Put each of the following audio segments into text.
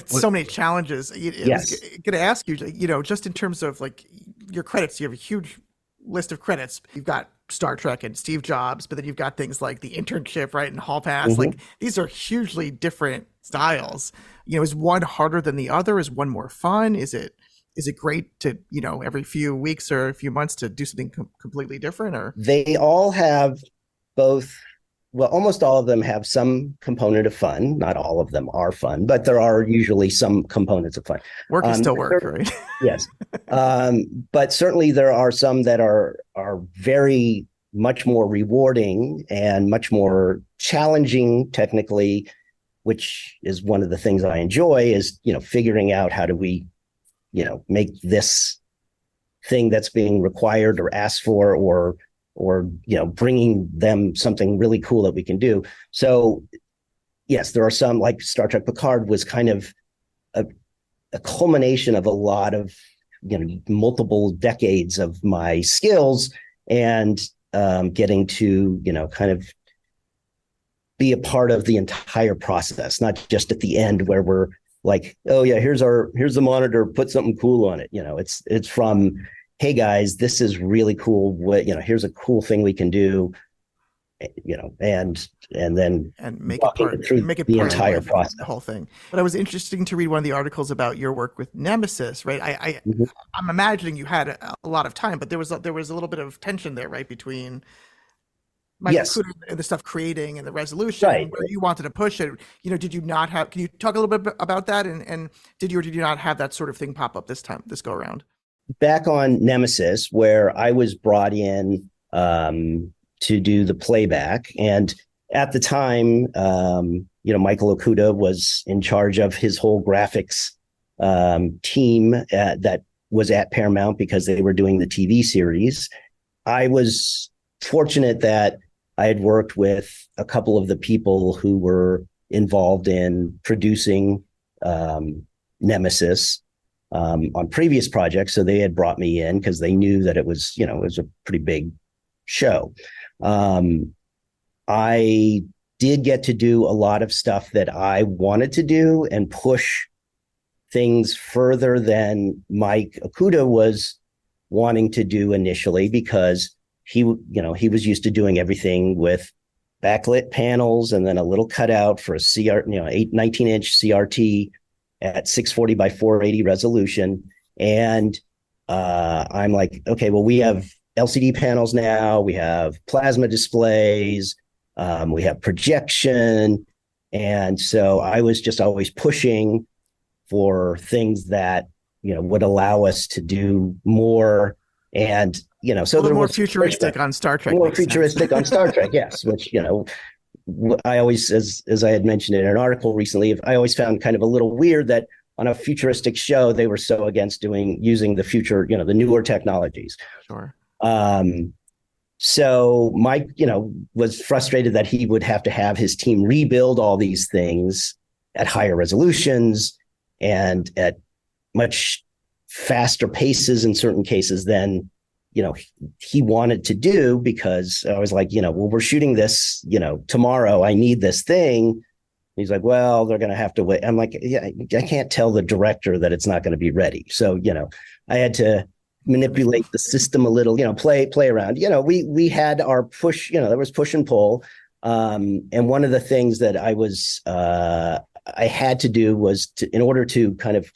So many challenges. I was Yes. going to ask you, just in terms of like your credits, you have a huge list of credits. You've got Star Trek and Steve Jobs, but then you've got things like the internship, right, and Hall Pass. hmm Like these are hugely different styles. Is one harder than the other? Is one more fun? Is it great to, every few weeks or a few months to do something completely different? Or They all have both. Well, almost all of them have some component of fun. Not all of them are fun, but there are usually some components of fun. work is still work, right? Yes. But certainly there are some that are very much more rewarding and much more challenging technically, which is one of the things I enjoy is, figuring out how do we, make this thing that's being required or asked for or bringing them something really cool that we can do. So yes, there are some like Star Trek Picard was kind of a culmination of a lot of multiple decades of my skills and getting to kind of be a part of the entire process, not just at the end where we're like, oh yeah, here's the monitor, put something cool on it. It's from, hey guys, this is really cool. Here's a cool thing we can do. And then And make it walking part through make it the part entire of the process. whole thing. But it was interesting to read one of the articles about your work with Nemesis, right? Mhm. I'm imagining you had a lot of time, but there was a little bit of tension there, right, between Michael Yes, Kuda and the stuff creating and the resolution and right. where you wanted to push it. Did you not have? Can you talk a little bit about that? And did you or did you not have that sort of thing pop up this go around? Back on Nemesis, where I was brought in to do the playback, and at the time, Michael Okuda was in charge of his whole graphics team that was at Paramount because they were doing the TV series. I was fortunate that I had worked with a couple of the people who were involved in producing Nemesis on previous projects. So they had brought me in because they knew that it was a pretty big show. I did get to do a lot of stuff that I wanted to do and push things further than Mike Okuda was wanting to do initially because he was used to doing everything with backlit panels and then a little cutout for a 19-inch CRT at 640 by 480 resolution. And I'm like, okay, well, we have LCD panels now, we have plasma displays, we have projection. And so I was just always pushing for things that, would allow us to do more. And, A so little there more was futuristic on Star Trek more makes sense. futuristic on Star Trek, yes, which, I always, as I had mentioned in an article recently, I always found kind of a little weird that on a futuristic show, they were so against using the future, the newer technologies. Sure. So Mike, was frustrated that he would have to have his team rebuild all these things at higher resolutions and at much faster paces in certain cases than, he wanted to do because I was like, well, we're shooting this, tomorrow. I need this thing. He's like, well, they're going to have to wait. I'm like, yeah, I can't tell the director that it's not going to be ready. So, I had to manipulate the system a little, play around. We had our push, there was push and pull. And one of the things that I had to do was in order to kind of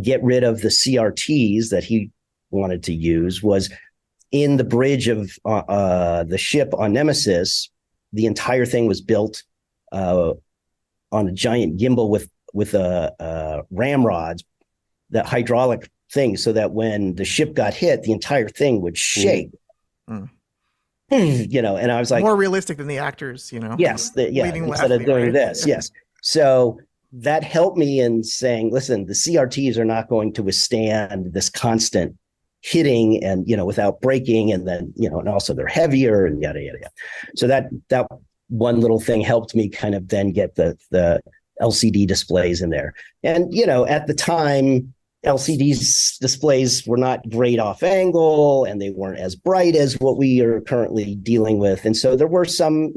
get rid of the CRTs that he wanted to use was in the bridge of the ship on Nemesis. The entire thing was built on a giant gimbal with ramrods, that hydraulic thing, so that when the ship got hit, the entire thing would shake. Mm. And I was like, more realistic than the actors, yes, leading instead of doing right? this, yes. So that helped me in saying, listen, the CRTs are not going to withstand this constant hitting and, without breaking. And then, and also they're heavier and yada, yada, yada. So that one little thing helped me kind of then get the LCD displays in there. And, at the time, displays were not great off angle, and they weren't as bright as what we are currently dealing with. And so there were some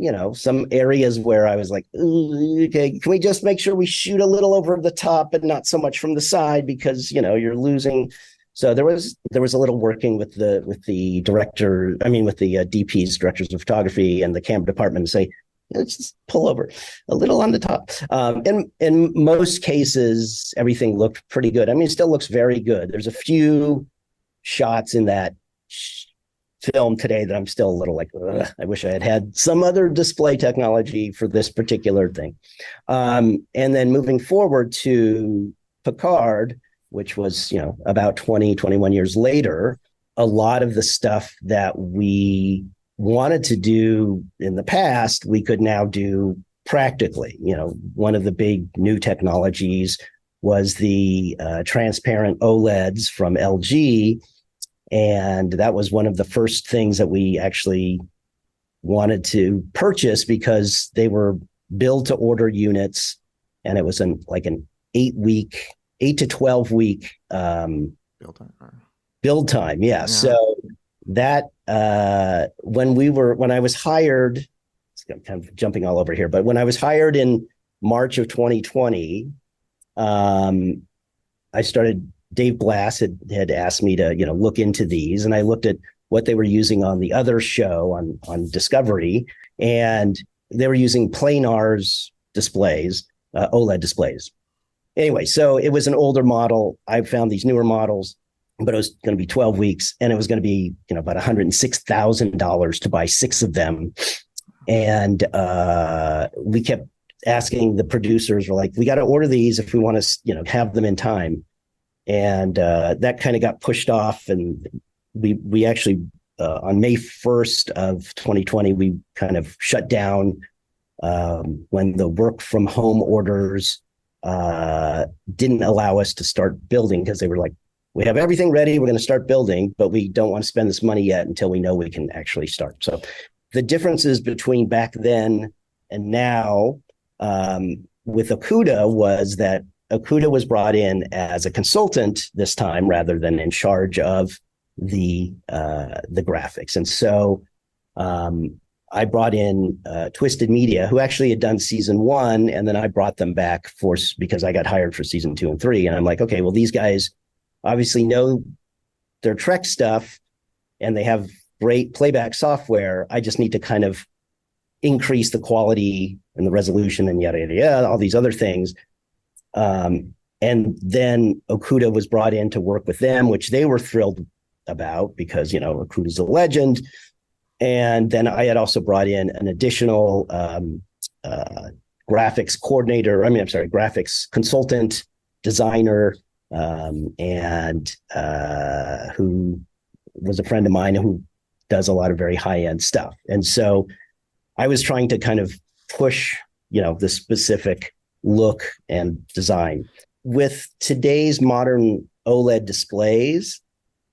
areas where I was like, okay, can we just make sure we shoot a little over the top and not so much from the side, because you're losing. So there was a little working with the director, with the DPs, directors of photography, and the camera department to say, let's just pull over a little on the top. In most cases, everything looked pretty good. It still looks very good. There's a few shots in that film today that I'm still a little like, I wish I had some other display technology for this particular thing. And then moving forward to Picard, which was, about 21 years later, a lot of the stuff that we wanted to do in the past, we could now do practically. One of the big new technologies was the transparent OLEDs from LG. And that was one of the first things that we actually wanted to purchase, because they were build to order units. And it was an 8 to 12 week build time. Yeah. So that when I was hired, I'm kind of jumping all over here, but when I was hired in March of 2020, Dave Blass had asked me to, look into these, and I looked at what they were using on the other show on Discovery, and they were using Planars displays, OLED displays. Anyway, so it was an older model. I found these newer models, but it was going to be 12 weeks, and it was going to be, about $106,000 to buy 6 of them. And we kept asking the producers, we're like, we got to order these if we want to, have them in time. And that kind of got pushed off. And we actually, on May 1st of 2020, we kind of shut down when the work from home orders didn't allow us to start building, because they were like, we have everything ready, we're going to start building, but we don't want to spend this money yet until we know we can actually start. So the differences between back then and now with Okuda was that Okuda was brought in as a consultant this time rather than in charge of the graphics. And so I brought in Twisted Media, who actually had done season 1, and then I brought them back because I got hired for season 2 and 3. And I'm like, okay, well, these guys obviously know their Trek stuff, and they have great playback software. I just need to kind of increase the quality and the resolution and yada, yada, yada, all these other things. And then Okuda was brought in to work with them, which they were thrilled about because, Okuda's a legend. And then I had also brought in an additional graphics consultant, designer, and who was a friend of mine who does a lot of very high-end stuff. And so I was trying to kind of push, the specific look and design. With today's modern OLED displays,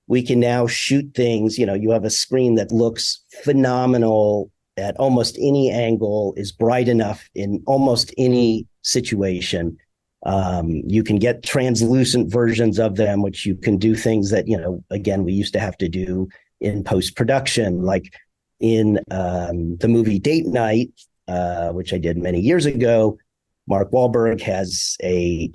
we can now shoot things, you have a screen that looks phenomenal at almost any angle, is bright enough in almost any situation. You can get translucent versions of them, which you can do things that, again, we used to have to do in post-production, like in the movie Date Night, which I did many years ago. Mark Wahlberg has a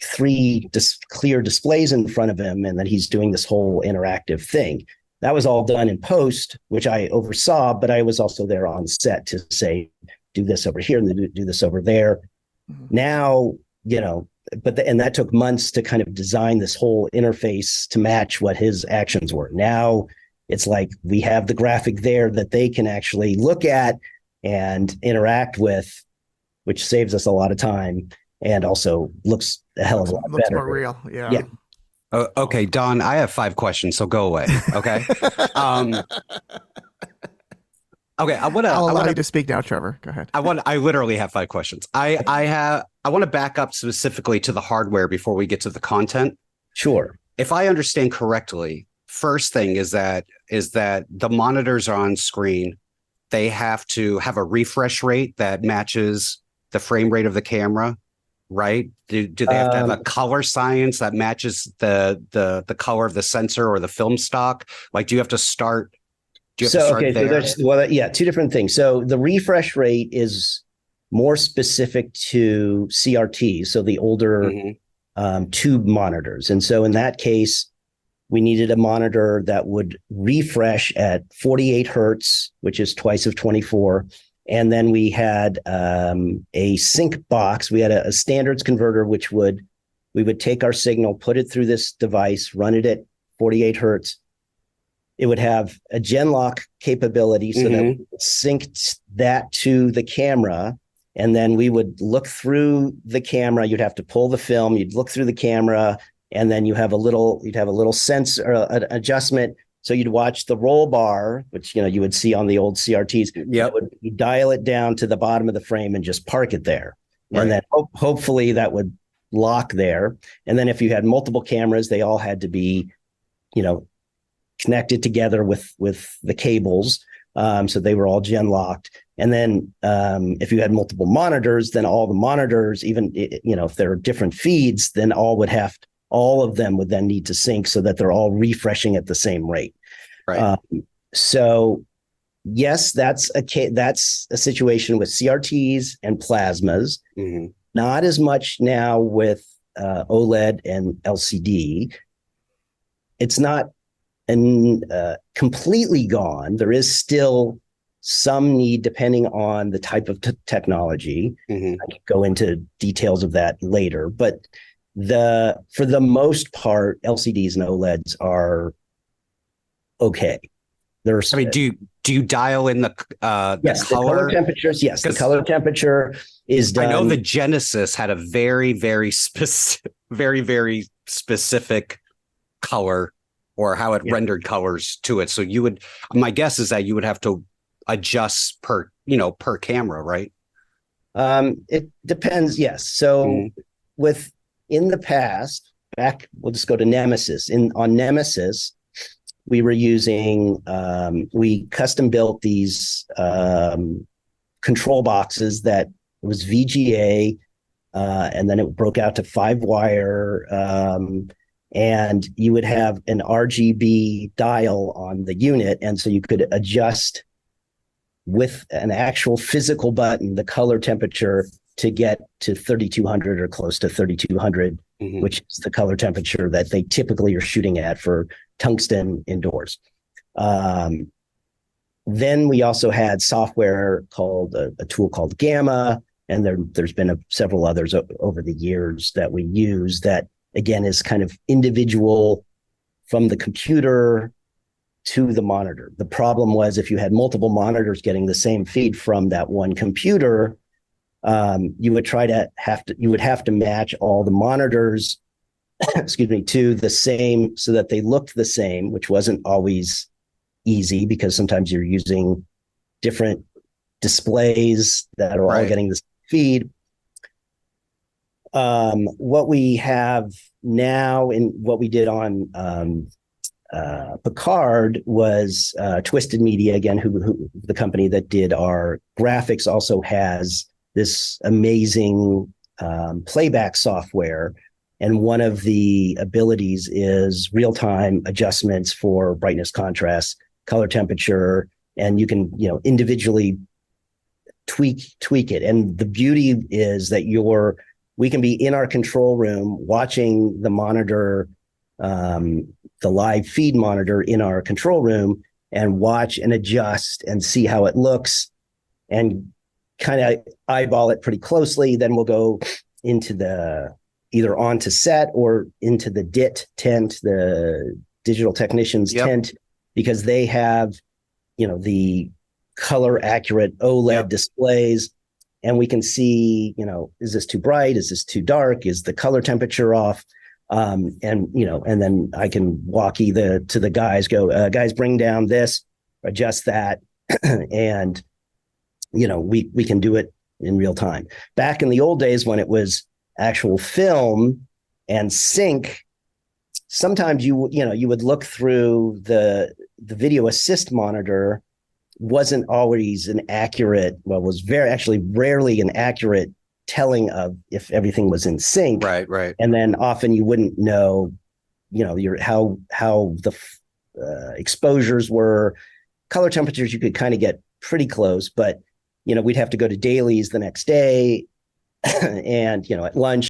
3 clear displays in front of him, and then he's doing this whole interactive thing. That was all done in post, which I oversaw, but I was also there on set to say, do this over here and do this over there. Mm-hmm. Now, and that took months to kind of design this whole interface to match what his actions were. Now it's like we have the graphic there that they can actually look at and interact with, which saves us a lot of time and also looks a hell of a lot better. Looks more real. Yeah. Okay, Don, I have 5 questions, so go away. Okay. Okay, I'll allow you to speak now, Trevor. Go ahead. I literally have 5 questions. I want to back up specifically to the hardware before we get to the content. Sure. If I understand correctly, first thing is that the monitors are on screen. They have to have a refresh rate that matches the frame rate of the camera. right? Do they have to have a color science that matches the color of the sensor or the film stock? Like, do you have to start? Do you have to start So there? there's two different things. So the refresh rate is more specific to CRT, so the older tube monitors. And so in that case, we needed a monitor that would refresh at 48 hertz, which is twice of 24. And then we had a sync box. We had a standards converter, which we would take our signal, put it through this device, run it at 48 hertz. It would have a Genlock capability so that we would sync that to the camera. And then we would look through the camera. You'd have to pull the film. You'd look through the camera, and then you'd have a little sensor adjustment. So you'd watch the roll bar, which you would see on the old CRTs. Yep. You dial it down to the bottom of the frame and just park it there. Right. And then hopefully that would lock there. And then if you had multiple cameras, they all had to be, connected together with the cables. So they were all gen locked. And then if you had multiple monitors, then all the monitors, even if there are different feeds, then all of them would then need to sync so that they're all refreshing at the same rate. Right. So yes, that's a situation with CRTs and plasmas. Not as much now with OLED and LCD. It's not completely gone. There is still some need depending on the type of technology. I can go into details of that later, but for the most part, LCDs and OLEDs are okay. Do you dial in the color temperatures? Yes, the color temperature is done. I know the Genesis had a very, very very specific color, or how it rendered colors to it. So my guess is that you would have to adjust per camera, right? It depends. Yes. So in the past, we'll just go to Nemesis. On Nemesis, we were using, we custom built these control boxes that was VGA, and then it broke out to 5-wire, and you would have an RGB dial on the unit. And so you could adjust with an actual physical button the color temperature to get to 3200 or close to 3200, which is the color temperature that they typically are shooting at for tungsten indoors. Then we also had software called a tool called Gamma, and there's been several others over the years that we use that, again, is kind of individual from the computer to the monitor. The problem was if you had multiple monitors getting the same feed from that one computer, you would have to match all the monitors, to the same so that they looked the same, which wasn't always easy because sometimes you're using different displays that are all getting the same feed. What we have now and what we did on Picard was Twisted Media, again, who the company that did our graphics, also has this amazing playback software. And one of the abilities is real-time adjustments for brightness, contrast, color temperature, and you can, individually tweak it. And the beauty is that we can be in our control room watching the monitor, the live feed monitor in our control room, and watch and adjust and see how it looks and kind of eyeball it pretty closely. Then we'll go into either onto set or into the DIT tent, the digital technicians tent, because they have, the color accurate OLED displays. And we can see, is this too bright? Is this too dark? Is the color temperature off? And then I can walk either to the guys, go, guys, bring down this, adjust that. And, we can do it in real time. Back in the old days when it was actual film and sync, sometimes you would look through the video assist monitor. Wasn't always an accurate, was rarely an accurate telling of if everything was in sync. Right. And then often you wouldn't know, how the exposures were, color temperatures. You could kind of get pretty close, but we'd have to go to dailies the next day, and at lunch